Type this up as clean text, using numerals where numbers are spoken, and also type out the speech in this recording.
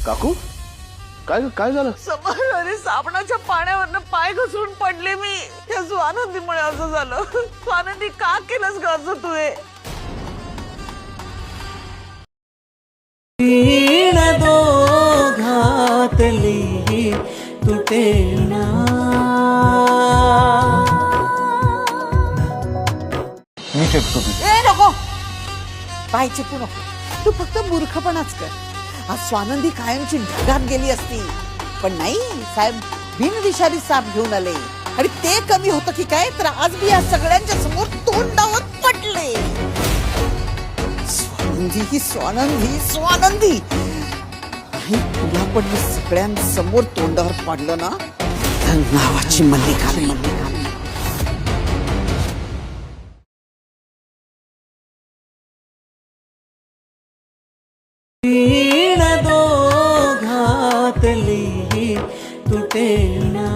काकू काय काय झालं? समर, अरे साबणाच्या पाण्यावरनं पाय घसरून पडले मी. त्या स्वानंदीमुळे असं झालं. स्वानंदी का केलंस ग असं तू हे? तीन दोघातली तुटेना. मी फेकतो ती. ए नको, पाय चिपू नको. तू फक्त मूर्खपणाच कर. आज स्वानंदी कायमची ढगात गेली असती, पण नाही, साहेब बिनविषारी साप घेऊन आले. आणि ते कमी होतं की काय, तर आज मी या सगळ्यांच्या समोर तोंडावर पडले. स्वानंदी ही स्वानंदी स्वानंदी. आणि तुला पण मी सगळ्यांसमोर तोंडावर पाडलं ना, तर नावाची मल्लिका. तीन दोघातली तुटेना.